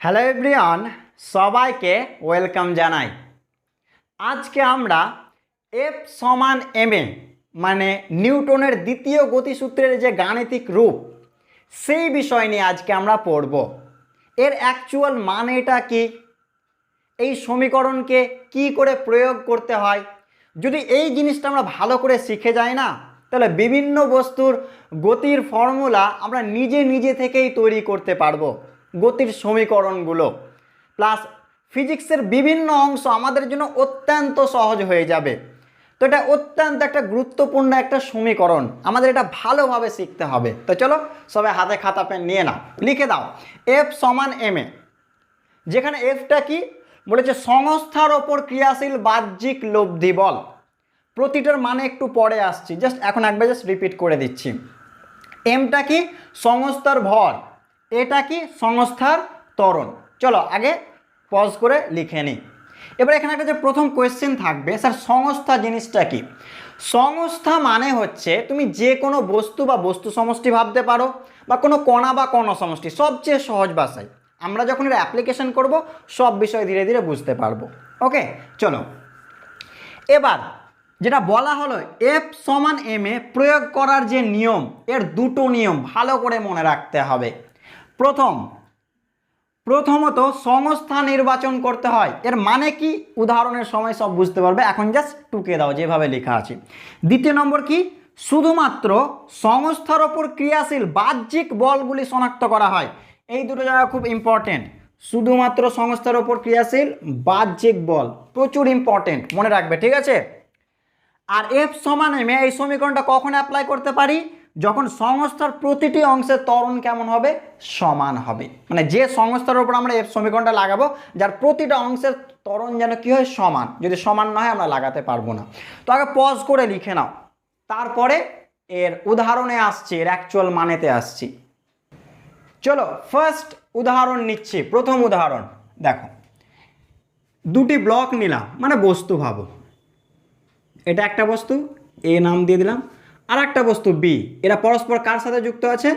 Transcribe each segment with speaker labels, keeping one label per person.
Speaker 1: Hello everyone, সবাইকে welcome জানাই। আজকে আমরা এফ সমান এম এ মানে নিউটনের দ্বিতীয় গতিসূত্রের যে গাণিতিক রূপ সেই বিষয় নিয়ে আজকে আমরা পড়ব। এর অ্যাকচুয়াল মানেটা কি, এই সমীকরণকে কি করে প্রয়োগ করতে হয়, যদি এই জিনিসটা আমরা ভালো করে শিখে যাই না, তাহলে বিভিন্ন বস্তুর গতির ফর্মুলা আমরা নিজে নিজে থেকেই তৈরি করতে পারবো। গতির সমীকরণগুলো প্লাস ফিজিক্সের বিভিন্ন অংশ আমাদের জন্য অত্যন্ত সহজ হয়ে যাবে। তো এটা অত্যন্ত একটা গুরুত্বপূর্ণ একটা সমীকরণ, আমাদের এটা ভালোভাবে শিখতে হবে। তো চলো সবাই হাতে খাতা পেন নিয়ে নাও, লিখে দাও এফ সমান এম এ, যেখানে এফটা কি বলেছে, সংস্থার ওপর ক্রিয়াশীল বাহ্যিক লব্ধি বল। প্রতিটার মানে একটু পরে আসছি, জাস্ট এখন একবার রিপিট করে দিচ্ছি। এমটা কি সংস্থার ভর, এটা কি সংস্থার ত্বরণ। চলো আগে পজ করে লিখে নিই। এবার এখানে একটা যে প্রথম কোয়েশ্চেন থাকবে, স্যার সংস্থা জিনিসটা কি? সংস্থা মানে হচ্ছে তুমি যে কোনো বস্তু বা বস্তু সমষ্টি ভাবতে পারো, বা কোনো কণা বা কণ সমষ্টি। সবচেয়ে সহজ ভাষায় আমরা যখন এটা অ্যাপ্লিকেশন করব সব বিষয় ধীরে ধীরে বুঝতে পারবো। ওকে, চলো এবার যেটা বলা হলো এফ সমান এম এ প্রয়োগ করার যে নিয়ম, এর দুটো নিয়ম ভালো করে মনে রাখতে হবে। প্রথমত সংস্থা নির্বাচন করতে হয়। এর মানে কি উদাহরণের সময় সব বুঝতে পারবে, এখন জাস্ট টুকে দাও যেভাবে লেখা আছে। দ্বিতীয় নম্বর কি, শুধুমাত্র সংস্থার ওপর ক্রিয়াশীল বাহ্যিক বলগুলি শনাক্ত করা হয়। এই দুটো জায়গা খুব ইম্পর্টেন্ট। শুধুমাত্র সংস্থার ওপর ক্রিয়াশীল বাহ্যিক বল প্রচুর ইম্পর্টেন্ট, মনে রাখবে, ঠিক আছে? আর এফ সমান এম এই সমীকরণটা কখন অ্যাপ্লাই করতে পারি? যখন সংস্থার প্রতিটি অংশের ত্বরণ কেমন হবে, সমান হবে। মানে যে সংস্থার উপর আমরা এফ সমীকরণটা লাগাবো, যার প্রতিটা অংশের ত্বরণ যেন কি হয়, সমান। যদি সমান না হয় আমরা লাগাতে পারবো না। তো আগে পজ করে লিখে নাও, তারপরে এর উদাহরণে আসছি, এর অ্যাকচুয়াল মানেতে আসছি। চলো ফার্স্ট উদাহরণ নিচ্ছি। প্রথম উদাহরণ দেখো, দুটি ব্লক নিলাম, মানে বস্তু ভাবো। এটা একটা বস্তু, এ নাম দিয়ে দিলাম, আর একটা বস্তু বি। এরা পরস্পর কার সাথে যুক্ত আছে?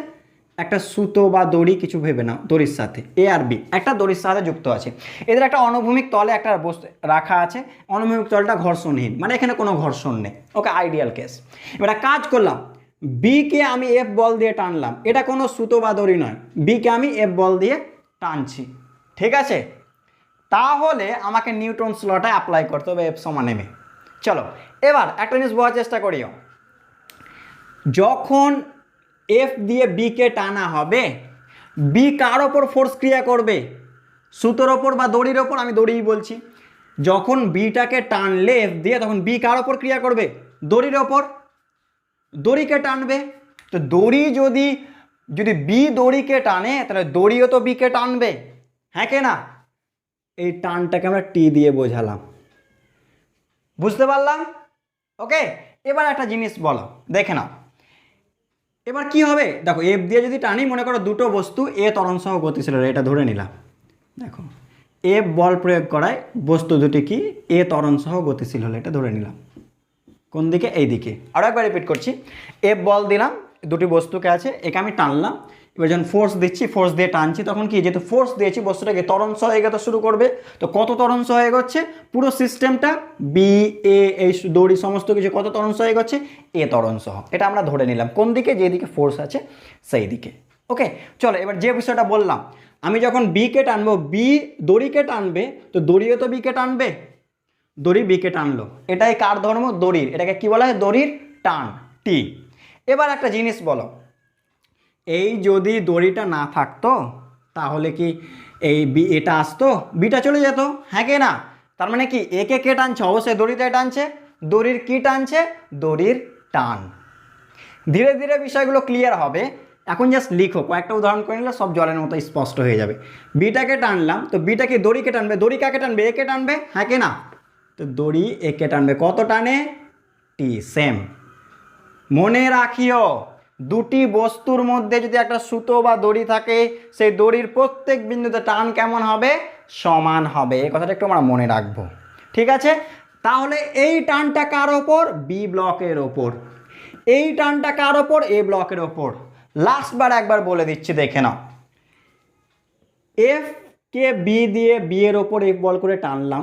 Speaker 1: একটা সুতো বা দড়ি, কিছু ভেবে নাও, দড়ির সাথে। এ আর বি একটা দড়ির সাথে যুক্ত আছে। এদের একটা অনুভূমিক তলে একটা বস্তু রাখা আছে, অনুভূমিক তলটা ঘর্ষণহীন, মানে এখানে কোনো ঘর্ষণ নেই। ওকে, আইডিয়াল কেস। এবার কাজ করলাম, বিকে আমি এফ বল দিয়ে টানলাম, এটা কোনো সুতো বা দড়ি নয়, বিকে আমি এফ বল দিয়ে টানছি, ঠিক আছে? তাহলে আমাকে নিউটনস লটা অ্যাপ্লাই করতে হবে এফ সমান এম এ। চলো এবার একটা জিনিস বোঝার চেষ্টা করিও, যখন এফ দিয়ে বিকে টানা হবে, বি কার ওপর ফোর্স ক্রিয়া করবে? সুতোর ওপর বা দড়ির ওপর, আমি দড়িই বলছি। যখন বিটাকে টানলে এফ দিয়ে, তখন বি কার ওপর ক্রিয়া করবে? দড়ির ওপর, দড়িকে টানবে। তো দড়ি যদি বি দড়িকে টানে, তাহলে দড়িও তো বিকে টানবে, হ্যাঁ কে না? এই টানটাকে আমরা টি দিয়ে বোঝালাম, বুঝতে পারলাম? ওকে, এবার একটা জিনিস বলো, দেখে নাও এবার কি হবে। দেখো এফ দিয়ে যদি টানি, মনে করো দুটো বস্তু এ ত্বরণ সহ গতিশীল, এটা ধরে নিলাম। দেখো এফ বল প্রয়োগ করায় বস্তু দুটি কি এ ত্বরণ সহ গতিশীল হলো, এটা ধরে নিলাম। কোন দিকে? এই দিকে। আরও একবার রিপিট করছি, এফ বল দিলাম, দুটি বস্তুকে আছে, একে আমি টানলাম। এবার যখন ফোর্স দিচ্ছি, ফোর্স দিয়ে টানছি, তখন কি, যেহেতু ফোর্স দিয়েছি বস্তুটাকে ত্বরণ সহ এগোতে শুরু করবে। তো কত ত্বরণ সহ এগোচ্ছে? পুরো সিস্টেমটা বি এ এই দড়ি সমস্ত কিছু কত ত্বরণ সহ এগোচ্ছে? এ ত্বরণ সহ। এটা আমরা ধরে নিলাম কোন দিকে, যেদিকে ফোর্স আছে সেই দিকে। ওকে, চলো এবার যে বিষয়টা বললাম, আমি যখন বিকে টানবো, বি দড়িকে টানবে, তো দড়িও তো বিকে টানবে, দড়ি বিকে টানলো। এটাই কার ধর্ম? দড়ির। এটাকে কি বলা হয়? দড়ির টান, টি। এবার একটা জিনিস বলো, এই যদি দড়িটা না থাকতো তাহলে কি এই বি এটা আসতো, বিটা চলে যেত, হ্যাঁ কি না? তার মানে কি একে কে টানছে? অবশ্যই দড়িটাই টানছে। দড়ির কি টানছে? দড়ির টান। ধীরে ধীরে বিষয়গুলো ক্লিয়ার হবে। এখন জাস্ট লিখো, কয়েকটা উদাহরণ করে নিলে সব জলের মতো স্পষ্ট হয়ে যাবে। বিটাকে টানলাম, তো বিটাকে দড়িকে টানবে, দড়ি কাকে টানবে? একে টানবে, হ্যাঁ কি না? তো দড়ি একে টানবে, কত টানে? টি। সেম মনে রাখিও, দুটি বস্তুর মধ্যে যদি একটা সুতো বা দড়ি থাকে, সেই দড়ির প্রত্যেক বিন্দুতে টান কেমন হবে? সমান হবে। এই কথাটা একটু আমরা মনে রাখবো, ঠিক আছে? তাহলে এই টানটা কার ওপর? বি ব্লকের ওপর। এই টানটা কার ওপর? এ ব্লকের ওপর। লাস্টবার একবার বলে দিচ্ছি, দেখে নাও। এফ কে বি দিয়ে বি এর ওপর এফ বল করে টানলাম,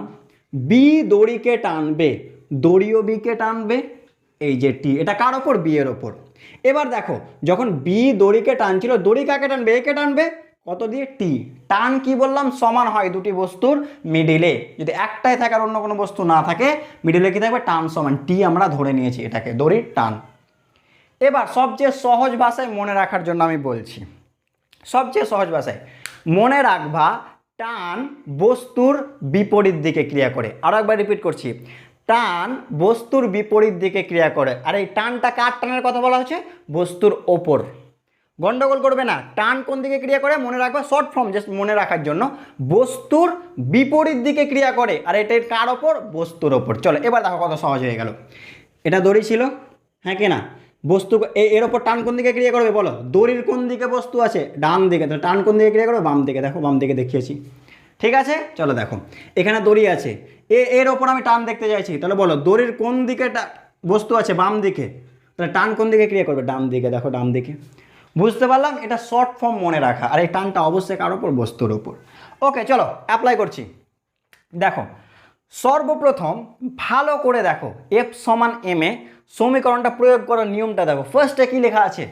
Speaker 1: বি দড়িকে টানবে, দড়িও বিকে টানবে, এই যে টি, এটা কার ওপর? বি এর ওপর। এবার দেখো যখন বি দড়িকে টানছিল, দড়ি কাকে টানবে? একে টানবে, কত দিয়ে? টি। টান কি বললাম? সমান হয় দুটি বস্তুর মিডিলে, যদি একটাই থাকে আর অন্য কোনো বস্তু না থাকে, মিডিলে কি থাকবে? টান সমান টি। আমরা ধরে নিয়েছি এটাকে দড়ির টান। এবার সবচেয়ে সহজ ভাষায় মনে রাখার জন্য আমি বলছি, সবচেয়ে সহজ ভাষায় মনে রাখবা, টান বস্তুর বিপরীত দিকে ক্রিয়া করে। আরও একবার রিপিট করছি, টান বস্তুর বিপরীত দিকে ক্রিয়া করে। আর এই টানটা কার টানের কথা বলা হচ্ছে? বস্তুর ওপর। গন্ডগোল করবে না, টান কোন দিকে ক্রিয়া করে মনে রাখবা, শর্ট ফর্ম জাস্ট মনে রাখার জন্য, বস্তুর বিপরীত দিকে ক্রিয়া করে। আর এটা কার ওপর? বস্তুর ওপর। চলো এবার দেখো কত সহজ হয়ে গেল। এটা দড়ি ছিল, হ্যাঁ কি না? বস্তু এর ওপর টান কোন দিকে ক্রিয়া করবে বলো? দড়ির কোন দিকে বস্তু আছে? ডান দিকে। তো টান কোন দিকে ক্রিয়া করবে? বাম দিকে। দেখো বাম দিকে দেখিয়েছি, ঠিক আছে? চলো দেখো এখানে দড়ি আছে, এর ওপর আমি টান দেখতে চাইছি, তাহলে বলো দড়ির কোন দিকে বস্তু আছে? বাম দিকে। তাহলে টান কোন দিকে ক্রিয়া করবে? ডান দিকে। দেখো ডান দিকে। বুঝতে পারলাম? এটা শর্ট ফর্ম মনে রাখা। আর এই টানটা অবশ্যই কার ওপর? বস্তুর ওপর। ওকে চলো অ্যাপ্লাই করছি। দেখো সর্বপ্রথম ভালো করে দেখো, এফ সমান এম এ সমীকরণটা প্রয়োগ করার নিয়মটা দেখো। ফার্স্টে কি লেখা আছে?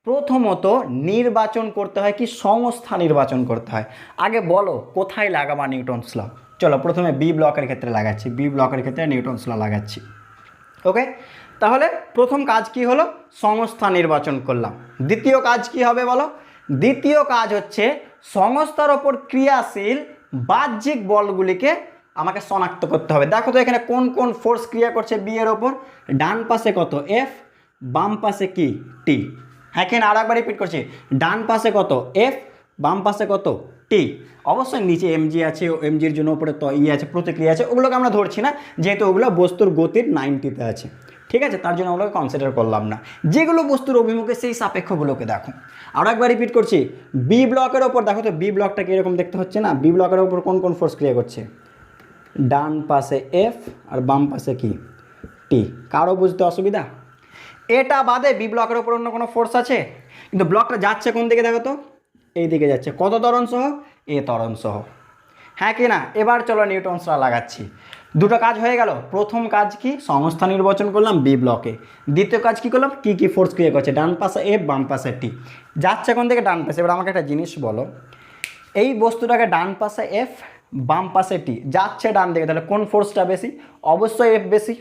Speaker 1: প্রথমত নির্বাচন করতে হয় কি? সংস্থা নির্বাচন করতে হয়। আগে বলো কোথায় লাগাবা নিউটনস ল? চলো প্রথমে বি ব্লকের ক্ষেত্রে লাগাচ্ছি, বি ব্লকের ক্ষেত্রে নিউটনস ল লাগাচ্ছি। ওকে, তাহলে প্রথম কাজ কি হলো? সংস্থা নির্বাচন করলাম। দ্বিতীয় কাজ কি হবে বলো? দ্বিতীয় কাজ হচ্ছে সংস্থার ওপর ক্রিয়াশীল বাহ্যিক বলগুলিকে আমাকে শনাক্ত করতে হবে। দেখো তো এখানে কোন কোন ফোর্স ক্রিয়া করছে বি এর ওপর? ডান পাশে কত? এফ, বাম পাশে কি? টি। হ্যাঁ কেন? আর একবার রিপিট করছি, ডান পাশে কত? এফ, বাম পাশে কত? টি। অবশ্যই নিচে এমজি আছে, এমজির জন্য উপরে তো ই আছে, প্রতিক্রিয়া আছে, ওগুলোকে আমরা ধরছি না, যেহেতু ওগুলো বস্তুর গতির 90-তে আছে, ঠিক আছে? তার জন্য ওগুলোকে কনসিডার করলাম না। যেগুলো বস্তুর অভিমুখে সেই সাপেক্ষগুলোকে দেখো। আরও একবার রিপিট করছি, বি ব্লকের ওপর দেখো তো, বি ব্লকটা কীরকম দেখতে হচ্ছে না? বি ব্লকের ওপর কোন কোন ফোর্স ক্রিয়া করছে? ডান পাশে এফ আর বাম পাশে কি? টি। কারো বুঝতে অসুবিধা? এটা বাদে বি ব্লকের ওপর অন্য কোনো ফোর্স আছে? কিন্তু ব্লকটা যাচ্ছে কোন দিকে দেখো তো? এই দিকে যাচ্ছে। কত ত্বরণ সহ? এ ত্বরণ সহ। হ্যাঁ কি না? এবার চলো নিউটনস ল লাগাচ্ছি। দুটো কাজ হয়ে গেল। প্রথম কাজ কি? সংস্থা নির্বাচন করলাম বি ব্লকে। দ্বিতীয় কাজ কি করলাম? কি ফোর্স ক্রিয়া করছে? ডান পাশে এফ, বাম পাশে টি। যাচ্ছে কোন দিকে? ডান পাশে। এবার আমাকে একটা জিনিস বলো, এই বস্তুটাকে ডান পাশে এফ, বাম পাশে টি, যাচ্ছে ডান দিকে, তাহলে কোন ফোর্সটা বেশি? অবশ্যই এফ বেশি,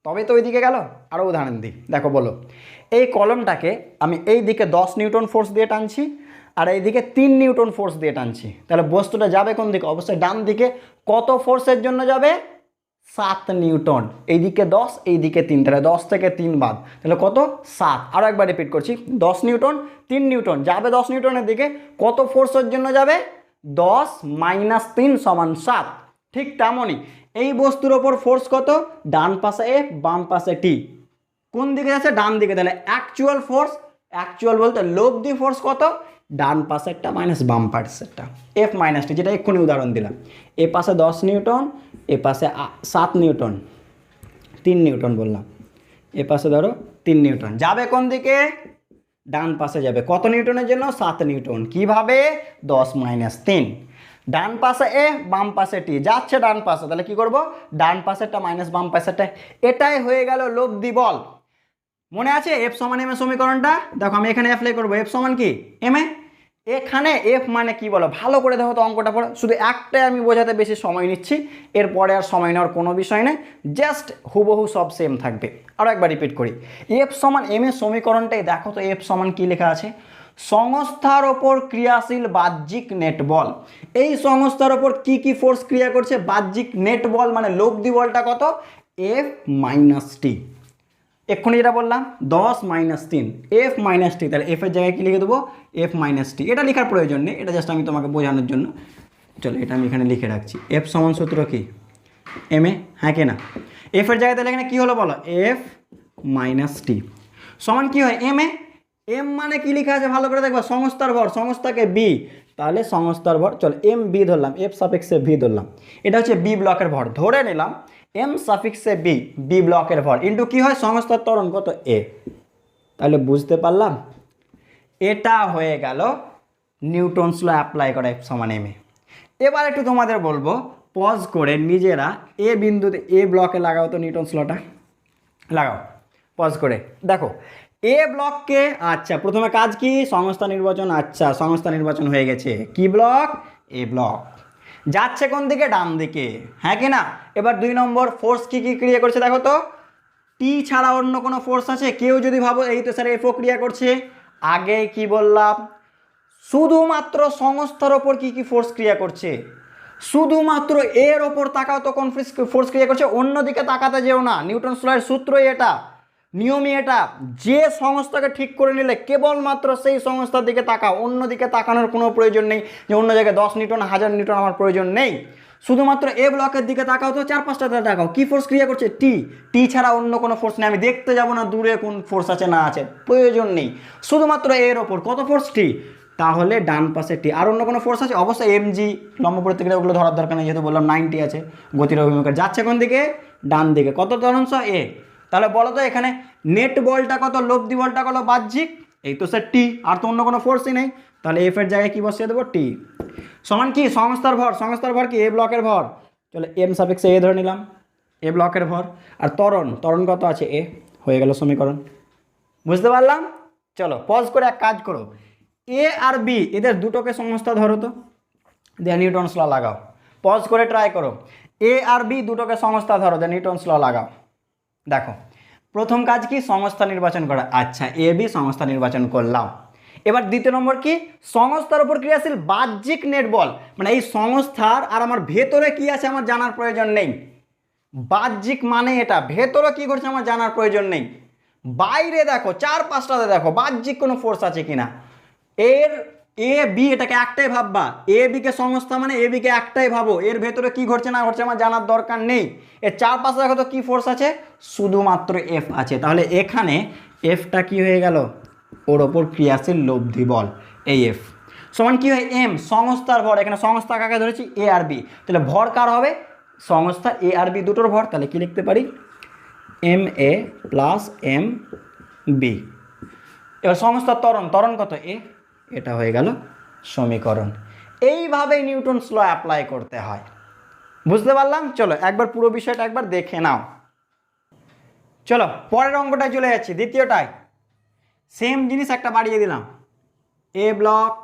Speaker 1: তবে তো ওই দিকে গেল। আরও উদাহরণ দিই, দেখো বলো, এই কলমটাকে আমি এই দিকে 10 নিউটন ফোর্স দিয়ে টানছি আর এই দিকে 3 নিউটন ফোর্স দিয়ে টানছি, তাহলে বস্তুটা যাবে কোন দিকে? অবশ্যই ডান দিকে। কত ফোর্সের জন্য যাবে? 7 নিউটন। এইদিকে 10, এইদিকে 3, তাহলে 10 থেকে 3 বাদ, তাহলে কত? 7। আরও একবার রিপিট করছি, 10 নিউটন 3 নিউটন যাবে 10 নিউটনের দিকে। কত ফোর্সের জন্য যাবে? 10 - 3 = 7। ঠিক তেমনই এই বস্তুর ওপর ফোর্স কত? ডান পাশে এফ, বাম পাশে টি। কোন দিকে যাচ্ছে? ডান দিকে। তাহলে অ্যাকচুয়াল ফোর্স, অ্যাকচুয়াল বলতে লব্ধি ফোর্স কত? ডান পাশেরটা মাইনাস বাম পাশেরটা, এফ মাইনাস টি, যেটা এক্ষুনি উদাহরণ দিলাম। এ পাশে 10 নিউটন, এ পাশে 7 নিউটন, 3 নিউটন বললাম, এ পাশে ধরো 3 নিউটন। যাবে কোন দিকে? ডান পাশে যাবে। কত নিউটনের জন্য? 7 নিউটন। কিভাবে? 10 - 3। ডান পাশে এ, বাম পাশে টি, যাচ্ছে ডান পাশে, তাহলে কি করব? ডান পাশেরটা মাইনাস বাম পাশেরটা। এটাই হয়ে গেল লব্ধি বল। মনে আছে এফ সমান এম এ সমীকরণটা? দেখো আমি এখানে অ্যাপ্লাই করবো, এফ সমান কি? M A. এখানে এফ মানে কি বলো? ভালো করে দেখো তো অঙ্কটা পড়ো। শুধু একটাই আমি বোঝাতে বেশি সময় নিচ্ছি, এরপরে আর সময় নেওয়ার কোনো বিষয় নেই, জাস্ট হুবহু সব সেম থাকবে। আরও একবার রিপিট করি, এফ সমান এম এ সমীকরণটাই দেখো তো, এফ সমান কি লেখা আছে? সংস্থার ওপর ক্রিয়াশীল বাহ্যিক নেট বল। এই সংস্থার ওপর কি ফোর্স ক্রিয়া করছে? বাহ্যিক নেট বল মানে লব্ধি বলটা কত? এফ মাইনাস টি। এক্ষুনি যেটা বললাম 10 - 3, এফ মাইনাস টি, তাহলে এফের জায়গায় কি লিখে দেবো? এফ মাইনাস টি। এটা লেখার প্রয়োজন নেই, এটা জাস্ট আমি তোমাকে বোঝানোর জন্য, চলো এটা আমি এখানে লিখে রাখছি। এফ সমান সূত্র কি? এম এ, হ্যাঁ কি না? এফের জায়গায় তাহলে এখানে কী হলো বলো? এফ মাইনাস টি সমান কী হয়? M A. এম মানে কি লেখা আছে ভালো করে দেখবা? সংস্থার ভর, সংস্থাকে বি, তাহলে সংস্থার ভর, চলো এম বি ধরলাম, এফ সাপেক্ষে ভি ধরলাম, এটা হচ্ছে বি ব্লকের ভর ধরে নিলাম। এম সাফিক্সে বি, বি ব্লকের ভর ইন্টু কি হয়? সংস্থার ত্বরণ কত? এ। তাহলে বুঝতে পারলাম, এটা হয়ে গেল নিউটনস ল অ্যাপ্লাই করা এফ সমান এম এ। এবার একটু তোমাদের বলবো পজ করে নিজেরা এ বিন্দুতে এ ব্লকে লাগাও তো নিউটনস লটা, লাগাও পজ করে দেখো এ ব্লককে। আচ্ছা প্রথমে কাজ কি, সংস্থা নির্বাচন। আচ্ছা সংস্থা নির্বাচন হয়ে গেছে, কি ব্লক, এ ব্লক। যাচ্ছে কোন দিকে, ডান দিকে, হ্যাঁ কি না। এবার 2 নম্বর ফোর্স কি কি ক্রিয়া করছে দেখো তো, টি ছাড়া অন্য কোনো ফোর্স আছে? কেউ যদি ভাবো এই তো স্যার এফও ক্রিয়া করছে, আগে কি বললাম, শুধুমাত্র সংস্থার ওপর কি কি ফোর্স ক্রিয়া করছে, শুধুমাত্র এর ওপর তাকাও তখন ফোর্স ক্রিয়া করছে, অন্যদিকে তাকাতে যেও না। নিউটনস লয়ের সূত্রই এটা, নিয়মই এটা, যে সংস্থাকে ঠিক করে নিলে কেবলমাত্র সেই সংস্থার দিকে তাকাও, অন্যদিকে তাকানোর কোনো প্রয়োজন নেই যে অন্য জায়গায় 10 নিউটন 1000 নিউটন আমার প্রয়োজন নেই। শুধুমাত্র এ ব্লকের দিকে তাকাও তো, 4-5টা তাকাও, কি ফোর্স ক্রিয়া করছে, টি। টি ছাড়া অন্য কোনো ফোর্স নেই, আমি দেখতে যাব না দূরে কোন ফোর্স আছে না আছে, প্রয়োজন নেই, শুধুমাত্র এর ওপর কত ফোর্স, টি। তাহলে ডান পাশে টি। আর অন্য কোনো ফোর্স আছে? অবশ্যই এমজি, লম্ব প্রতিক্রিয়া, ওগুলো ধরার দরকার নেই, যেহেতু বললাম 90 আছে। গতির অভিমুখে যাচ্ছে কোন দিকে, ডান দিকে, কত ত্বরণস, এ। তাহলে বলো তো এখানে নেট বলটা কত, লব্ধি বলটা কত, বাহ্যিক, এই তো স্যার টি, আর তো অন্য কোনো ফোর্সই নেই। তাহলে এফ এর জায়গায় কি বসিয়ে দেবো, টি। সমান কি, সংস্থার ভর, সংস্থার ভর কি, এ ব্লকের ভর, চলো এম সাপেক্ষে এ ধরে নিলাম, এ ব্লকের ভর। আর ত্বরণ, ত্বরণ কত আছে, এ। হয়ে গেল সমীকরণ, বুঝতে পারলাম। চলো পজ করে এক কাজ করো, এ আর বি এদের দুটোকে সংস্থা ধরো তো, দিয়ে নিউটনস ল লাগাও। পজ করে ট্রাই করো, এ আর বি দুটোকে সংস্থা ধরো, দিয়ে নিউটনস ল লাগাও। দেখো প্রথম কাজ কি, সংস্থা নির্বাচন করা। আচ্ছা এ বি সংস্থা নির্বাচন করলাম। এবার দ্বিতীয় নম্বর কি, সংস্থার উপর ক্রিয়াশীল বাহ্যিক নেট বল, মানে এই সংস্থার আর আমার ভেতরে কি আছে আমার জানার প্রয়োজন নেই। বাহ্যিক মানে এটা, ভেতরে কি করছে আমার জানার প্রয়োজন নেই। বাইরে দেখো 4-5টাতে দেখো বাহ্যিক কোনো ফোর্স আছে কিনা। এর এ বি এটাকে একটাই ভাববা, এ বিকে সংস্থা মানে এ বিকে একটাই ভাবো, এর ভেতরে কি ঘটছে না ঘটছে আমার জানার দরকার নেই। এর 4-5 দেখো তো কি ফোর্স আছে, শুধুমাত্র এফ আছে। তাহলে এখানে এফটা কি হয়ে গেল, ওর ওপর ক্রিয়াশীল লব্ধি বল, এই এফ সমান কি হয়, এম সংস্থার ভর। এখানে সংস্থা কাকে ধরেছি, এ আর বি, তাহলে ভর কার হবে, সংস্থা এ আর বি দুটোর ভর। তাহলে কি লিখতে পারি, M A plus M B. এবার সংস্থার ত্বরণ, ত্বরণ কত, এ। এটা হয়ে গেল সমীকরণ। এইভাবেই নিউটনস ল অ্যাপ্লাই করতে হয়, বুঝতে পারলাম। চলো একবার পুরো বিষয়টা একবার দেখে নাও। চলো পরের অঙ্কটায় চলে যাচ্ছি, দ্বিতীয়টায় সেম জিনিস একটা বাড়িয়ে দিলাম, A block,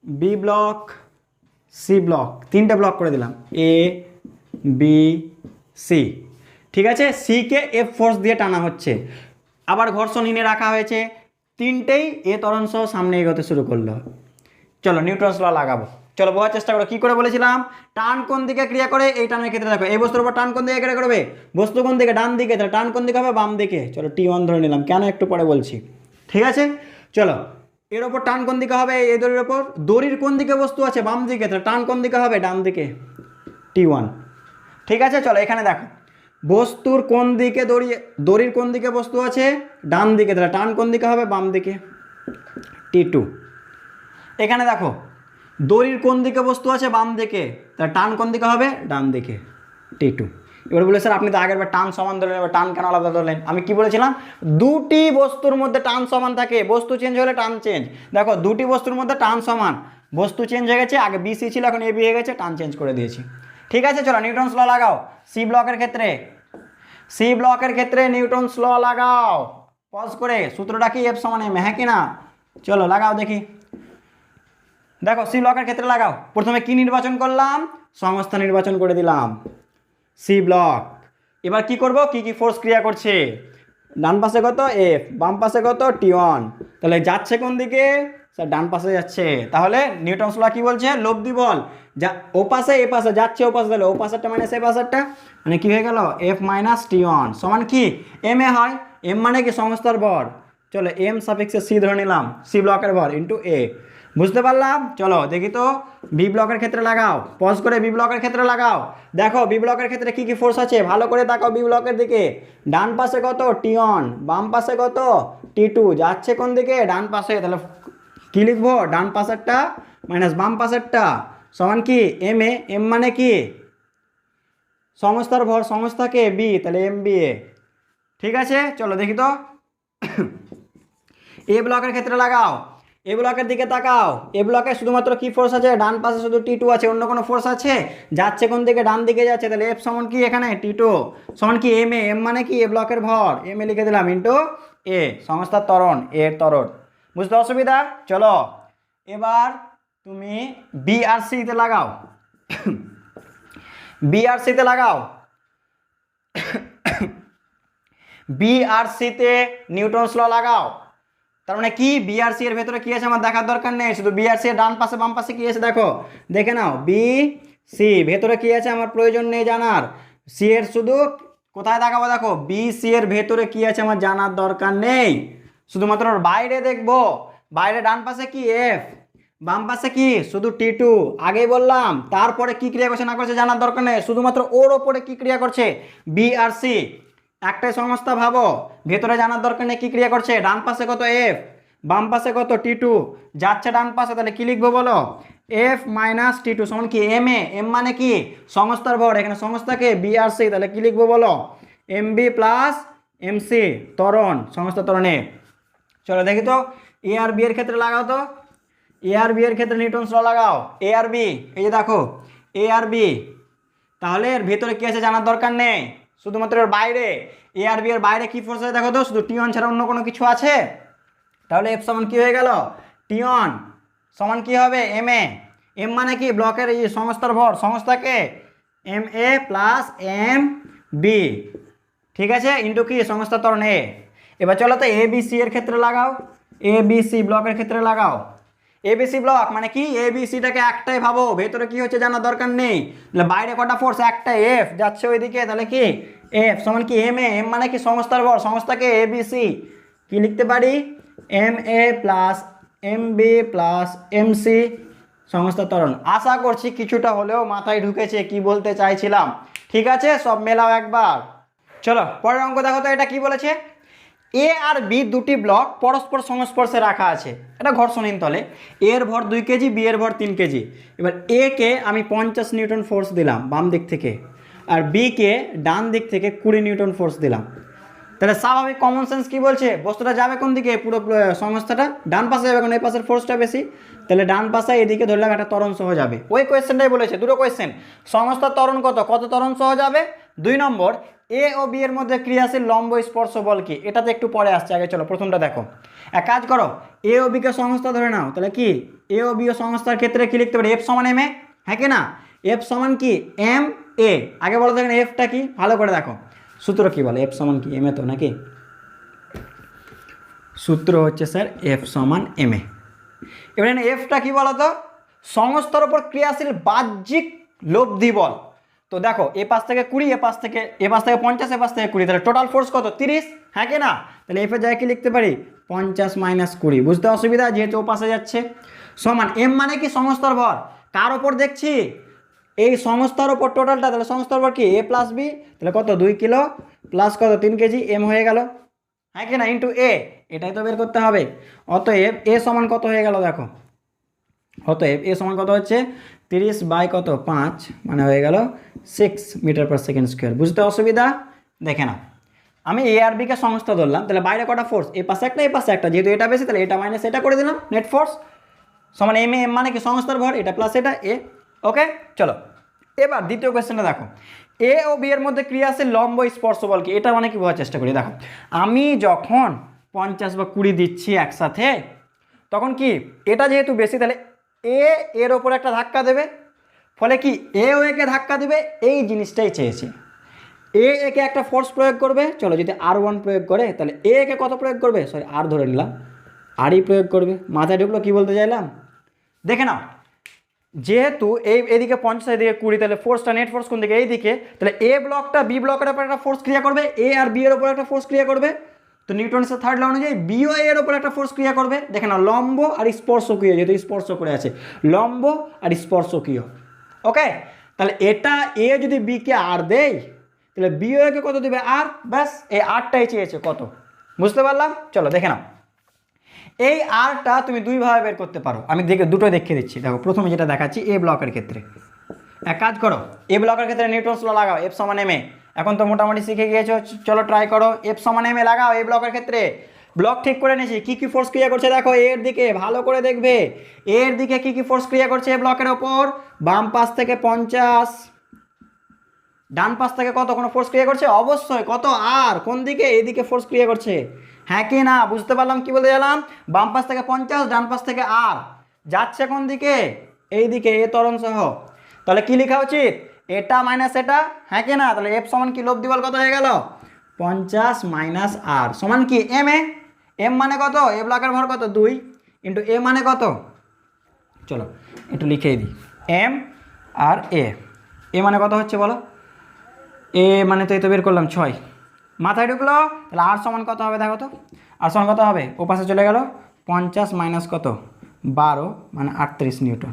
Speaker 1: B block, C block, 3টে ব্লক করে দিলাম, এ বি সি। ঠিক আছে, সিকে এফ ফোর্স দিয়ে টানা হচ্ছে, আবার ঘর্ষণহীনে রাখা হয়েছে, তিনটেই এ ত্বরণ সহ সামনে এগোতে শুরু করলো। চলো নিউটনস ল লাগাবো, চলো বোঝার চেষ্টা করো। কী করে বলেছিলাম, টান কোন দিকে ক্রিয়া করে, এই টানের ক্ষেত্রে দেখো এই বস্তুর উপর টান কোন দিকে ক্রিয়া করবে, বস্তু কোন দিকে, ডান দিকে, তাহলে টান কোন দিকে হবে, বাম দিকে। চলো T1 ধরে নিলাম, কেন একটু পরে বলছি, ঠিক আছে। চলো এর ওপর টান কোন দিকে হবে, এই দড়ির ওপর, দড়ির কোন দিকে বস্তু আছে, বাম দিকে, তাহলে টান কোন দিকে হবে, ডান দিকে, T1। ঠিক আছে, চলো এখানে দেখো বস্তুর কোন দিকে দড়ি, দড়ির কোন দিকে বস্তু আছে, ডান দিকে, তাহলে টান কোন দিকে হবে, বাম দিকে, T2। এখানে দেখো দড়ির কোন দিকে বস্তু আছে, বাম দিকে, তাহলে টান কোন দিকে হবে, ডান দিকে, T2। এবার বলে স্যার আপনি তো আগের বার টান সমান ধরলেন, এবার টান কেন আলাদা ধরলেন? আমি কি বলেছিলাম, দুটি বস্তুর মধ্যে টান সমান থাকে, বস্তু চেঞ্জ হলে টান চেঞ্জ। দেখো দুটি বস্তুর মধ্যে টান সমান, বস্তু চেঞ্জ হয়ে গেছে, আগে বিসি ছিল এখন এবি হয়ে গেছে, টান চেঞ্জ করে দিয়েছি। ঠিক আছে, চলো নিউটনস ল লাগাও। সি ব্লকের ক্ষেত্রে, সি ব্লকের ক্ষেত্রে নিউটনস ল লাগাও। পজ করে, সূত্রটা কি, এফ সমান এম, হ্যাঁ কি না? চলো লাগাও দেখি। দেখো সি ব্লকের ক্ষেত্রে লাগাও, প্রথমে কি নির্বাচন করলাম, সংস্থা নির্বাচন করে দিলাম, সি ব্লক। এবার কি করব, কি কি ফোর্স ক্রিয়া করছে, ডান পাশে কত, এফ, বাম পাশে কত, T1। তাহলে যাচ্ছে কোন দিকে, স্যার ডান পাশে যাচ্ছে। তাহলে নিউটনস ল কি বলছে, লব্ধি বল, যা ও পাশে এ পাশে যাচ্ছে, ও পাশে, তাহলে ও পাশেরটা মাইনাস এ পাশেরটা, মানে কি হয়ে গেল, এফ মাইনাস T1 সমান কি, এম এ হয়, এম মানে কি সংস্থার ভর। চলো এম সাপেক্ষে সি ধরে নিলাম, সি ব্লকের ভর ইন্টু এ, বুঝতে পারলাম। চলো দেখি তো বি ব্লকের ক্ষেত্রে লাগাও, পজ করে বি ব্লকের ক্ষেত্রে লাগাও। দেখো বি ব্লকের ক্ষেত্রে কি কি ফোর্স আছে, ভালো করে তাকাও বি ব্লকের দিকে। ডান পাশে কত, T1, বাম পাশে কত, T2, যাচ্ছে কোন দিকে, ডান পাশে, তাহলে কি লিখবো, ডান পাশেরটা মাইনাস বাম পাশেরটা সমান কি, এম এ, এম মানে কি সংস্থার ভর, সংস্থাকে বি, তাহলে এম বি এ। ঠিক আছে, চলো দেখি তো এ ব্লকের ক্ষেত্রে লাগাও। এ ব্লকের দিকে তাকাও, এ ব্লকে শুধুমাত্র কি ফোর্স আছে, ডান পাশে শুধু টি টু আছে, অন্য কোনো ফোর্স আছে? যাচ্ছে কোন দিকে, ডান দিকে যাচ্ছে, তাহলে এফ সমান কি এখানে টি টু সমান কি এম এ, এম মানে কি এ ব্লকের ভর, এম এ লিখে দিলাম ইন্টু এ সংস্থার ত্বরণ, এর ত্বরণ। বুঝতে অসুবিধা? চলো এবার তুমি বি আর সিতে লাগাও, বি আর সিতে লাগাও, বি আর সিতে নিউটনস ল লাগাও। তার মানে কি বিআরসি এর ভেতরে কি আছে আমার দেখার দরকার নেই, শুধু বিআরসি এর ডান পাশে বাম পাশে কি আছে দেখো, দেখে নাও। বি সি ভেতরে কি আছে আমার প্রয়োজন নেই জানার, সি এর শুধু কোথায় দেখাবো দেখো, বি সি এর ভেতরে কি আছে আমার জানার দরকার নেই, শুধুমাত্র বাইরে দেখবো। বাইরে ডান পাশে কি এফ, বাম পাশে কি শুধু টি টু, আগেই বললাম। তারপরে কি ক্রিয়া করছে না করছে জানার দরকার নেই, শুধুমাত্র ওর ওপরে কি ক্রিয়া করছে বি আর সি, একটাই সংস্থা ভাবো, ভেতরে জানার দরকার নেই কি ক্রিয়া করছে, ডান পাশে কত এফ, বাম পাশে কত টি টু, যাচ্ছে ডান পাশে, তাহলে কি লিখবো বলো, এফ মাইনাস টি টু সমান কি এম এ, এম মানে কি সংস্থার ভর, এখানে সংস্থাকে বি আর সি, তাহলে কি লিখবো বলো, M B plus M C ত্বরণ, সংস্থা ত্বরণে। চলো দেখি তো এ আর বি এর ক্ষেত্রে লাগাও তো, এ আর বি এর ক্ষেত্রে নিউটনস ল লাগাও, এ আর বি, এই যে দেখো এ আর বি, তাহলে এর ভেতরে কি আছে জানার দরকার নেই, শুধুমাত্র এর বাইরে, এ আর বি এর বাইরে কি ফোর্স আছে দেখো তো, শুধু টি ওয়ান ছাড়া অন্য কোনো কিছু আছে? তাহলে এফ সমান কি হয়ে গেল, টি ওয়ান সমান কি হবে এম এ, এম মানে কি ব্লকের এই সংস্থার ভর, সংস্থাকে M A plus M B, ঠিক আছে, ইন্টু কি সংস্থা ত্বরণ এ। এবার চলো তো এ বি সি এর ক্ষেত্রে লাগাও, এ বি সি ব্লকের ক্ষেত্রে লাগাও। এবিসি ব্লক মানে কি, এবিসিটাকে একটাই ভাবো, ভেতরে কি হচ্ছে জানার দরকার নেই, তাহলে বাইরে কটা ফোর্স, একটা এফ যাচ্ছে ওইদিকে, তাহলে কি এফ সমান কি এম এ, এম মানে কি সংস্থার ভর, সংস্থাকে এবিসি কি লিখতে পারি M A plus M B plus M C সংস্থার ত্বরণ। আশা করছি কিছুটা হলেও মাথায় ঢুকেছে কি বলতে চাইছিলাম, ঠিক আছে, সব মেলাও একবার। চলো পরের অঙ্ক দেখো তো, এটা কি বলেছে, এ আর বি দুটি ব্লক পরস্পর সংস্পর্শে রাখা আছে, এটা ঘর্ষণহীন তলে, এর ভর 2 কেজি, বি এর ভর 3 কেজি। এবার এ কে আমি 50 নিউটন ফোর্স দিলাম বাম দিক থেকে, আর বি কে ডান দিক থেকে 20 নিউটন ফোর্স দিলাম, তাহলে স্বাভাবিক কমন সেন্স কি বলছে, বস্তুটা যাবে কোন দিকে, পুরো সংস্থাটা ডান পাশে যাবে, কারণ এই পাশের ফোর্সটা বেশি, তাহলে ডান পাশে এদিকে ধরলাম একটা ত্বরণ সহ যাবে। ওই কোয়েশ্চেনটাই বলেছে, দুটো কোয়েশ্চেন, সংস্থার ত্বরণ কত, কত ত্বরণ সহ যাবে। 2 নম্বর এ ও বি এর মধ্যে ক্রিয়াশীল লম্ব স্পর্শ বল কি, এটাতে একটু পরে আসছে, আগে চলো প্রথমটা দেখো। এক কাজ করো, এ ও বি কে সংস্থা ধরে নাও, তাহলে কি এ ও বি ও সংস্থার ক্ষেত্রে কি লিখতে পারি, এফ সমান এম এ, হ্যাঁ কি না, এফ সমান কি এম এ, আগে বলো দেখেন এফটা কি ভালো করে দেখো, সূত্র কি বলে, এফ সমান কি এম এ তো নাকি, সূত্র হচ্ছে স্যার এফ সমান এম এ। এবার এফটা কি বলতো, সংস্থার উপর ক্রিয়াশীল বাহ্যিক লব্ধি বল। তো দেখো এ পাশ থেকে 20, এ পাশ থেকে 50, এ পাশ থেকে 20, তাহলে টোটাল ফোর্স কত 30, হ্যাঁ কি না, তাহলে এফ এর জায়গায় কি লিখতে পারি 50 মাইনাস 20, বুঝতে অসুবিধা, যেহেতু ও পাশে যাচ্ছে, সমান এম মানে কি সংস্থার ভর, কার ওপর দেখছি এই সংস্থার ওপর টোটালটা, তাহলে সংস্থার ভর কি এ প্লাস বি, তাহলে কত 2 কিলো প্লাস কত 3 কেজি, এম হয়ে গেল, হ্যাঁ কি না, ইন্টু এ, এটাই তো বের করতে হবে। অতএব এ সমান কত হয়ে গেল দেখো, অতএব এ সমান কত হচ্ছে 30 বাই কত 5, মানে হয়ে গেল 6 মিটার পার সেকেন্ড স্কোয়ার। বুঝতে অসুবিধা, দেখে না, আমি এ আর বিকে সংস্থা ধরলাম, তাহলে বাইরে কটা ফোর্স, এ পাশে একটা এ পাশে একটা, যেহেতু এটা বেশি তাহলে এটা মাইনাস এটা করে দিলাম, নেট ফোর্স সমান এম এ, এম মানে কি সংস্থার ভর, এটা প্লাস এটা এ, ওকে। চলো এবার দ্বিতীয় কোয়েশ্চেনটা দেখো, এ ও বি এর মধ্যে ক্রিয়াশীল লম্ব স্পর্শ বল কি, এটা মানে কি বোঝার চেষ্টা করি, দেখো আমি যখন 50 বা 20 দিচ্ছি একসাথে, তখন কি এটা যেহেতু বেশি, তাহলে এ এর ওপর একটা ধাক্কা দেবে, ফলে কি এ ও একে ধাক্কা দেবে, এই জিনিসটাই চেয়েছি। এ একে একটা ফোর্স প্রয়োগ করবে, চলো যদি R1 প্রয়োগ করে, তাহলে এ একে কত প্রয়োগ করবে, সরি আর ধরে নিলাম, আরই প্রয়োগ করবে, মাথায় ঢুকলো কি বলতে চাইলাম, দেখে নাও, যেহেতু এই এদিকে 50, এদিকে 20, তাহলে ফোর্সটা নেট ফোর্স কোন দিকে এই দিকে, তাহলে এ ব্লকটা বি ব্লকের উপর একটা ফোর্স ক্রিয়া করবে, এ আর বি এর উপর একটা ফোর্স ক্রিয়া করবে, তো নিউটনের থার্ড ল অনুযায়ী বিও এর উপর একটা ফোর্স ক্রিয়া করবে, দেখে নাও লম্ব আর স্পর্শকীয়, যেহেতু স্পর্শ করে আছে লম্ব আর স্পর্শকীয়, ওকে। তাহলে এটা এ যদি বি কে আর দেয়, তাহলে বিও একে কত দেবে আর, ব্যাস এই আরটাই চেয়েছে কত, বুঝতে পারলাম। চলো দেখে নাও, এই আরটা তুমি দুইভাবে বের করতে পারো, আমি দুটো দেখিয়ে দিচ্ছি। দেখো প্রথমে যেটা দেখাচ্ছি এ ব্লকের ক্ষেত্রে, এক কাজ করো এ ব্লকের ক্ষেত্রে নিউটনস ল লাগাও, এফ সমান এম এ, এখন তো মোটামুটি শিখে গিয়েছো, চলো ট্রাই করো, এফ সমান এম এ লাগাও এ ব্লকের ক্ষেত্রে, ব্লক ঠিক করে নিয়েছি। কী কী ফোর্স ক্রিয়া করছে দেখো, এর দিকে ভালো করে দেখবে, এর দিকে কী কী ফোর্স ক্রিয়া করছে ব্লকের ওপর, বাম পাশ থেকে 50, ডান পাশ থেকে কত কোনো ফোর্স ক্রিয়া করছে, অবশ্যই কত আর, কোন দিকে, এদিকে ফোর্স ক্রিয়া করছে, হ্যাঁ কি না, বুঝতে পারলাম কি বলতে গেলাম, বাম পাশ থেকে 50, ডান পাশ থেকে আর, যাচ্ছে কোন দিকে, এই দিকে, এ ত্বরণ সহ। তাহলে কি লেখা উচিত, এটা মাইনাস এটা, হ্যাঁ কি না, তাহলে এফ সমান কি, লব্ধি বল কত হয়ে গেল 50 মাইনাস আর সমান কি এম এ, এম মানে কত, এ ব্লকের ভর কত 2 ইন্টু এ মানে কত, চলো একটু লিখেই দিই, এম আর এ মানে কত হচ্ছে বলো, এ মানে তো এই তো বের করলাম 6, মাথায় ঢুকলো, তাহলে আর সমান কত হবে দেখো তো, আর সমান কত হবে, ও পাশে চলে গেল 50 মাইনাস কত 12 মানে 38 নিউটন,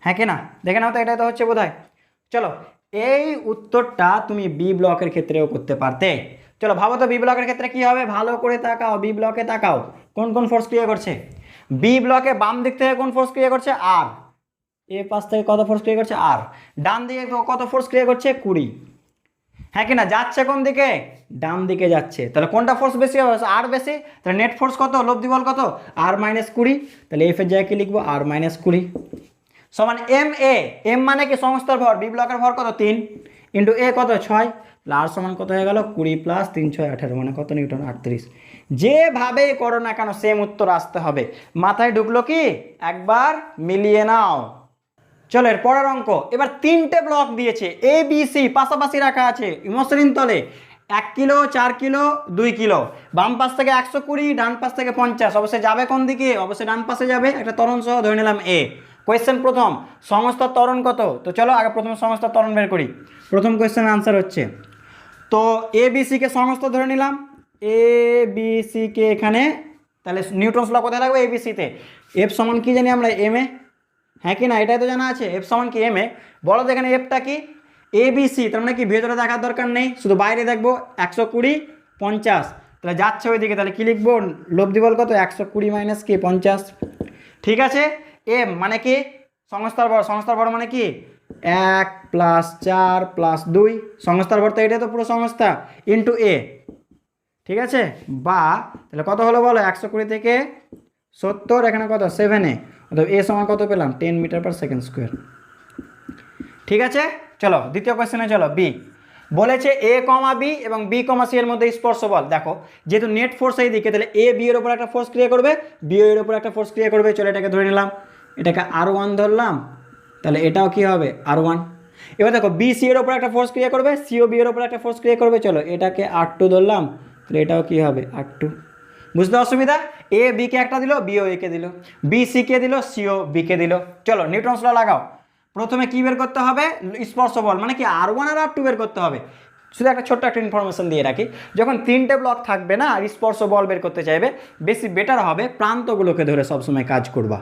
Speaker 1: হ্যাঁ কি না, দেখে নাও তো, এটাই তো হচ্ছে বোধহয়। চলো এই উত্তরটা তুমি বি ব্লকের ক্ষেত্রেও করতে পারতে। চলো ভাবো তো বি ব্লকের ক্ষেত্রে কি হবে, ভালো করে তাকাও, বি ব্লকে তাকাও, কোন কোন ফোর্স ক্রিয়া করছে, বি ব্লকে বাম দিক থেকে কোন ফোর্স ক্রিয়া করছে আর, এ পাশ থেকে কত ফোর্স ক্রিয়া করছে আর, ডান দিকে কত ফোর্স ক্রিয়া করছে 20, হ্যাঁ কি না, যাচ্ছে কোন দিকে, ডান দিকে যাচ্ছে, তাহলে কোনটা ফোর্স বেশি হবে, আর বেশি, তাহলে নেট ফোর্স কত, লব্ধি বল কত, আর মাইনাস 20, তাহলে এফ এর জায়গায় কি লিখবো, আর মাইনাস 20 সমান এম এ, এম মানে কি সমস্ত ভর, বি ব্লকের ভর কত 3 ইন্টু এ কত 6, আর সমান কত হয়ে গেল 20 প্লাস 3 6 18 মানে কত নিউটন 38। যেভাবে করো না কেন সেম উত্তর আসতে হবে, মাথায় ঢুকলো কি, একবার মিলিয়ে নাও। চলো এর পরের অঙ্ক, এবার 3টে ব্লক দিয়েছে, এ বি সি পাশাপাশি রাখা আছে মসৃণ তলে, 1 কিলো 4 কিলো 2 কিলো, বাম পাশ থেকে 120, ডান পাশ থেকে 50, অবশ্যই যাবে কোন দিকে, অবশ্যই ডান পাশে যাবে, একটা ত্বরণ সহ ধরে নিলাম এ। কোয়েশ্চেন প্রথম, সমস্ত ত্বরণ কত, তো চলো আগে প্রথমে সমস্ত ত্বরণ বের করি। প্রথম কোয়েশ্চেন আনসার হচ্ছে, তো এ বি সিকে সমস্ত ধরে নিলাম, এ বি সিকে এখানে, তাহলে নিউটনস ল কোথায় লাগবে, এ বি সিতে, এফ সমান কি জানি আমরা এম এ, হ্যাঁ কি না, এটাই তো জানা আছে, এফ সমান কি এম এ, বলো তো এখানে এফটা কি, এ বি সি, তার মানে কি ভেতরে দেখার দরকার নেই, শুধু বাইরে দেখবো 120 50, তাহলে যাচ্ছে ওইদিকে, তাহলে কি লিখবো, লব্ধি বল কত 120 মাইনাস কি 50, ঠিক আছে। এম মানে কি সংস্থার ভর, সংস্থার ভর মানে কি 1 প্লাস 4 প্লাস 2, সংস্থার ভর তো এটাই তো পুরো সংস্থা, ইন্টু এ, ঠিক আছে, বা তাহলে কত হলো বলো, 120 থেকে 70, এখানে কত 7 এ, অর্থাৎ এ সমান কত পেলাম 10 মিটার পার সেকেন্ড স্কোয়ার, ঠিক আছে। চলো দ্বিতীয় কোয়েশ্চেনে চলো, বি বলেছে এ কমা বি এবং বি কমা সি এর মধ্যে স্পর্শ বল, দেখো যেহেতু নেট ফোর্স এই দিকে, তাহলে এ বি এর উপর একটা ফোর্স ক্রিয়া করবে, বি এর উপর একটা ফোর্স ক্রিয়া করবে, চলো এটাকে ধরে নিলাম, এটাকে R1 ধরলাম, তাহলে এটাও কি হবে R1। এবার দেখো বি সি এর উপর একটা ফোর্স ক্রিয়া করবে, সিও বি এর উপর একটা ফোর্স ক্রিয়া করবে, চলো এটাকে R2 ধরলাম, তাহলে এটাও কি হবে R2। বুঝতে অসুবিধা, এ বি কে একটা দিল, বিও এ কে দিল, বি সি কে দিল, সিও বি কে দিল। চলো নিউটনস ল লাগাও, প্রথমে কি বের করতে হবে, স্পর্শ বল মানে কি R1 আর R2 বের করতে হবে। শুধু একটা ছোট্ট একটা ইনফরমেশন দিয়ে রাখি, যখন 3টে ব্লক থাকবে না আর স্পর্শ বল বের করতে চাইবে, বেশি বেটার হবে প্রান্তগুলোকে ধরে সবসময় কাজ করবা,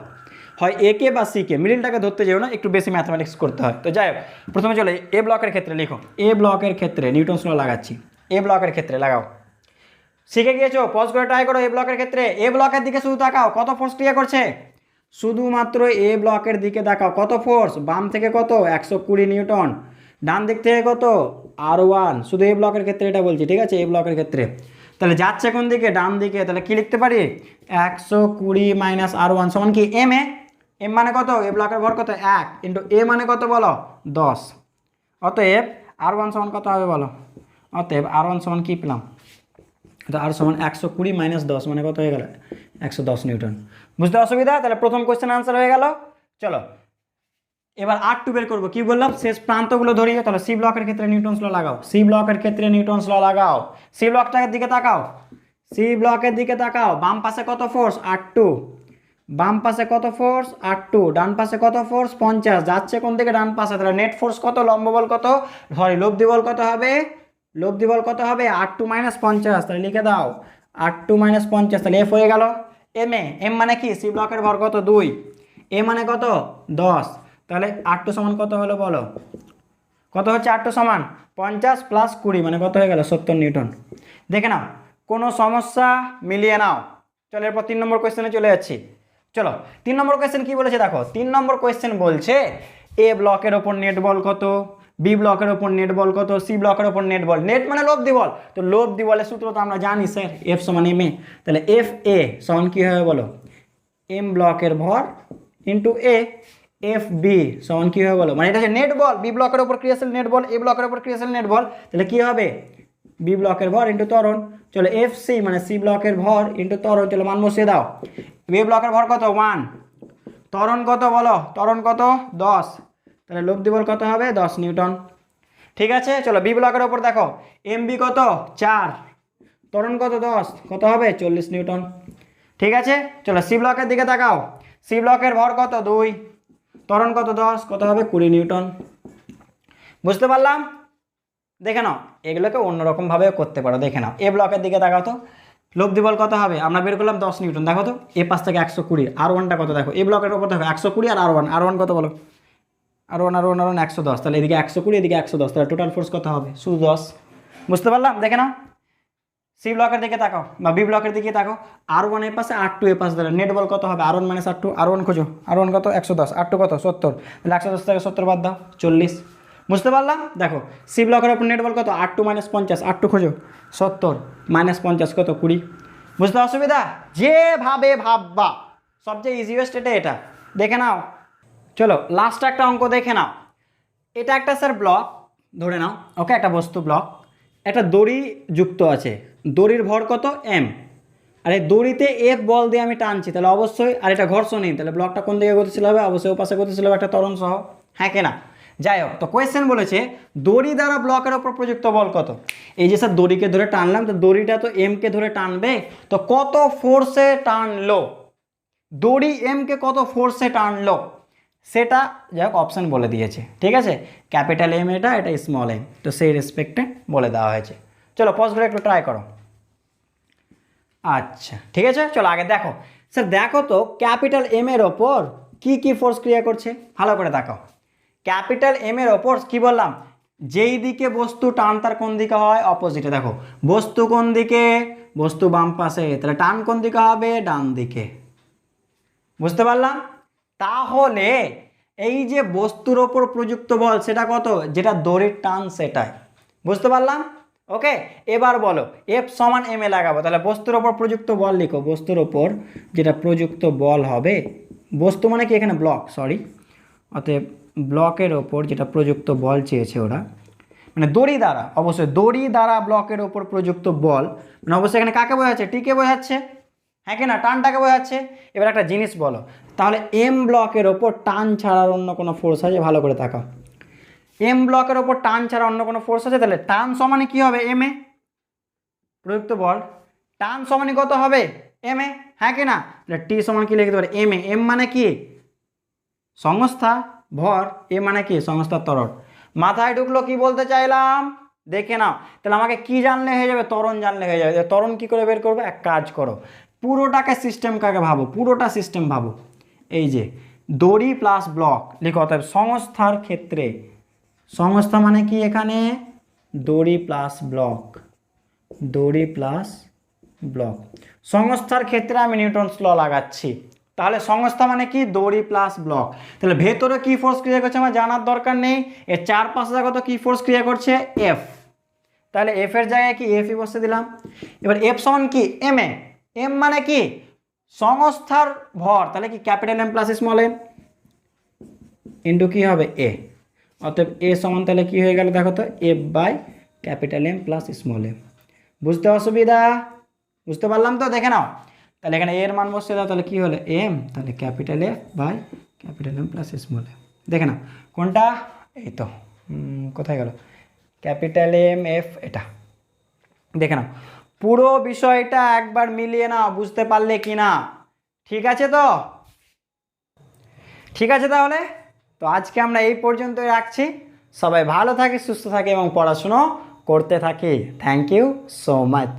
Speaker 1: হয় এ কে বা সি কে, মিডিলটাকে ধরতে যেও না, একটু বেশি ম্যাথমেটিক্স করতে হয়। তো যাই হোক, প্রথমে চলে এ ব্লকের ক্ষেত্রে লিখো, এ ব্লকের ক্ষেত্রে নিউটনস ল লাগাচ্ছি, এ ব্লকের ক্ষেত্রে লাগাও, শিখে গিয়েছো, পজ করে ট্রাই করো। এ ব্লকের ক্ষেত্রে এ ব্লকের দিকে শুধু তাকাও, কত ফোর্স ক্রিয়া করছে, শুধুমাত্র এ ব্লকের দিকে তাকাও, কত ফোর্স, বাম থেকে কত 120 নিউটন, ডান দিক থেকে কত R1, শুধু এ ব্লকের ক্ষেত্রে এটা বলছি, ঠিক আছে, এ ব্লকের ক্ষেত্রে, তাহলে যাচ্ছে কোন দিকে, ডান দিকে, তাহলে কি লিখতে পারি 120 মাইনাস R1 সমান কি এম এ, এম মানে কত, এ ব্লকের ভর কত 1 ইন্টু এ মানে কত বলো 10, অতএব R1 সমান কত হবে বলো, অতএব R1 সমান কি পেলাম, তো আর সমান 120 মাইনাস 10 মানে কত হয়ে গেল 110 নিউটন। বুঝতে অসুবিধা, তাহলে প্রথম কোয়েশ্চেন আনসার হয়ে গেল। চলো এবার R2 বের করবো, কি বললাম শেষ প্রান্তগুলো ধরিয়ে, তাহলে সি ব্লকের ক্ষেত্রে নিউটনস ল লাগাও, সি ব্লকের ক্ষেত্রে নিউটনস ল লাগাও, সি ব্লকটার দিকে তাকাও, সি ব্লকের দিকে তাকাও, বাম পাশে কত ফোর্স R2, বাম পাশে কত ফোর্স R2, ডান পাশে কত ফোর্স 50, যাচ্ছে কোন দিকে ডান পাশে, তাহলে নেট ফোর্স কত, লম্ব বল কত, সরি লব্ধি বল কত হবে, লব্ধি বল কত হবে R2 মাইনাস 50, তাহলে লিখে দাও R2 মাইনাস 50, তাহলে এফ হয়ে গেল এম এ, এম মানে কি সি ব্লকের ভর কত 2, এ মানে কত 10, তাহলে R2 সমান কত হলো বলো, কত হচ্ছে R2 সমান 50 প্লাস 20 মানে কত হয়ে গেল 70 নিউটন। দেখে নাও কোনো সমস্যা, মিলিয়ে নাও। চলো এরপর 3 নম্বর কোয়েশ্চেনে চলে যাচ্ছি। চলো 3 নম্বর কোয়েশ্চেন কি বলেছে দেখো, 3 নম্বর কোয়েশ্চেন বলছে এ ব্লকের ওপর নেট বল কত, বি ব্লকের ওপর নেট বল কত, সি ব্লকের ওপর নেট বল, নেট মানে লব্ধি বল, তো লব্ধি বলের সূত্র তো আমরা জানি স্যার এফ সমান এম এ, তাহলে এফ এ সমান কী হবে বলো, এম ব্লকের ভর ইন্টু এ, এফ বি সমান কী হবে বলো, মানে এটা হচ্ছে নেট বল, বি ব্লকের ওপর ক্রিয়াশীল নেট বল, এ ব্লকের ওপর ক্রিয়াশীল নেট বল, তাহলে কী হবে বি ব্লকের ভর ইন্টু ত্বরণ, চলো এফ সি মানে সি ব্লকের ভর ইন্টু ত্বরণ, চলো মান বসিয়ে দাও, বি ব্লকের ভর কত 1, ত্বরণ কত বলো, ত্বরণ কত 10, তাহলে লব্ধি বল কত হবে 10 নিউটন। ঠিক আছে, চলো বি ব্লকের ওপর দেখো এম বি কত 4, ত্বরণ কত 10, কত হবে 40 নিউটন। ঠিক আছে, চলো সি ব্লকের দিকে তাকাও, সি ব্লকের ভর কত 2, ত্বরণ কত 10, কত হবে 20 নিউটন। বুঝতে পারলাম? দেখে নাও, এগুলোকে অন্যরকমভাবে করতে পারো, দেখে নাও এ ব্লকের দিকে তাকাও তো, লব্ধি বল কত হবে, আমরা বের করলাম 10 নিউটন, দেখো তো এ পাশ থেকে 120, আর ওয়ানটা কত দেখো, এ ব্লকের ওপর দেখো 120 আর আর ওয়ান কত বলো, আর ওয়ান 110, তাহলে এদিকে 120 এদিকে 110, তাহলে টোটাল ফোর্স কত হবে শুধু 10। বুঝতে পারলাম? দেখে নাও সি ব্লকের দিকে তাকাও বা বি ব্লকের দিকে তাকাও, আর ওয়ান এর পাশে আর টু এর পাশে, তাহলে নেট বল কত হবে আর ওয়ান মাইনাস আর টু, আর ওয়ান খোঁজো, আর ওয়ান কত 110, আর টু কত 70, তাহলে 110 থেকে 70 বাদ দাও 40। বুঝতে পারলাম? দেখো সি ব্লকের ওপর নেট বল কত, আর টু মাইনাস 50, আর টু খোঁজো 70 মাইনাস 50 কত 20। বুঝতে অসুবিধা? যেভাবে ভাববা সবচেয়ে ইজিয়েস্ট এটা দেখে নাও। চলো লাস্ট একটা অঙ্ক দেখে নাও, এটা একটা স্যার ব্লক ধরে নাও, ওকে একটা বস্তু ব্লক, একটা দড়ি যুক্ত আছে, দড়ির ভর কত এম, আর এই দড়িতে এফ বল দিয়ে আমি টানছি, তাহলে অবশ্যই, আর এটা ঘর্ষণহীন, তাহলে ব্লকটা কোন দিকে গতিশীল হবে, অবশ্যই ও পাশে গতিশীল হবে একটা ত্বরণ সহ, হ্যাঁ কেনা। যাই হোক, তো কোয়েশ্চেন বলেছে দড়ি দ্বারা ব্লকের ওপর প্রযুক্ত বল কত। এই যে স্যার দড়িকে ধরে টানলাম, তো দড়িটা তো এমকে ধরে টানবে, তো কত ফোর্সে টানলো, দড়ি এমকে কত ফোর্সে টানলো সেটা যাই হোক অপশান বলে দিয়েছে। ঠিক আছে, ক্যাপিটাল এম এটা স্মল এম, তো সেই রেসপেক্টে বলে দেওয়া হয়েছে। চলো পজ করে একটু ট্রাই করো। আচ্ছা ঠিক আছে, চলো আগে দেখো স্যার, দেখো তো ক্যাপিটাল এম এর ওপর কি কি ফোর্স ক্রিয়া করছে, ভালো করে দেখো। ক্যাপিটাল এম এর ওপর কি বললাম, যেই দিকে বস্তু টান তার কোন দিকে হয় অপোজিটে, দেখো বস্তু কোন দিকে, বস্তু বাম পাশে, তাহলে টান কোন দিকে হবে ডান দিকে। বুঝতে পারলাম? তাহলে এই যে বস্তুর ওপর প্রযুক্ত বল সেটা কত, যেটা দড়ির টান সেটাই। বুঝতে পারলাম? ওকে, এবার বলো এফ সমান এম এ লাগাবো, তাহলে বস্তুর ওপর প্রযুক্ত বল লিখো, বস্তুর ওপর যেটা প্রযুক্ত বল হবে, বস্তু মানে কি এখানে ব্লক, সরি, অতএব ব্লকের ওপর যেটা প্রযুক্ত বল চেয়েছে ওরা, মানে দড়ি দ্বারা, অবশ্যই দড়ি দ্বারা ব্লকের ওপর প্রযুক্ত বল, মানে অবশ্যই এখানে কাকে বোঝাচ্ছে, টিকে বোঝাচ্ছে, হ্যাঁ কি না, টানটাকে বোঝাচ্ছে। এবার একটা জিনিস বলো, তাহলে এম ব্লকের ওপর টান ছাড়ার অন্য কোনো ফোর্স আছে, ভালো করে তাকাও, এম ব্লকের ওপর টান ছাড়া অন্য কোনো ফোর্স আছে, তাহলে টান সমানে কি হবে এম এ, প্রযুক্ত বল টান সমানে কত হবে এম এ, হ্যাঁ কি না, তাহলে টি সমান কি লিখতে পারে এম এ, এম মানে কি সংস্থা, ভর, এ মানে কি সংস্থার ত্বরণ। মাথায় ঢুকলো কি বলতে চাইলাম, দেখে নাও। তাহলে আমাকে কি জানলে হয়ে যাবে, ত্বরণ জানলে হয়ে যাবে। ত্বরণ কি করে বের করবে, এক কাজ করো, পুরোটাকে সিস্টেম কাকে ভাবো, পুরোটা সিস্টেম ভাবো, এই যে দড়ি প্লাস ব্লক লিখো, অতএব সংস্থার ক্ষেত্রে, সংস্থা মানে কি এখানে দড়ি প্লাস ব্লক, দড়ি প্লাস ব্লক, সংস্থার ক্ষেত্রে আমি নিউটনস ল লাগাচ্ছি, তাহলে সংস্থা মানে কি দড়ি প্লাস ব্লক, তাহলে ভেতরে কি ফোর্স ক্রিয়া করছে আমার জানার দরকার নেই, এর চারপাশে দেখো তো কি ফোর্স ক্রিয়া করছে এফ, তাহলে এফ এর জায়গায় কি এফই বসে দিলাম। এবার এফ সমান কি এম এ, এম মানে কি সংস্থার ভর, তাহলে কি capital M plus small M into কি হবে এ, অতএব এ সমান তাহলে কি হয়ে গেল দেখো তো F by capital M plus small M. বুঝতে অসুবিধা? বুঝতে পারলাম তো, দেখে নাও, তাহলে এখানে এর মান বসে দাও, তাহলে কি হলো এম, তাহলে capital F by capital M plus small M. দেখে নাও কোনটা, এই তো কোথায় গেল ক্যাপিটাল এম এফ, এটা দেখে নাও, পুরো বিষয়টা একবার মিলিয়ে নাও, বুঝতে পারলে কি না? ঠিক আছে তো, ঠিক আছে তাহলে, তো আজকে আমরা এই পর্যন্তই রাখছি। সবাই ভালো থাকে, সুস্থ থাকে এবং পড়াশুনো করতে থাকি। Thank you so much.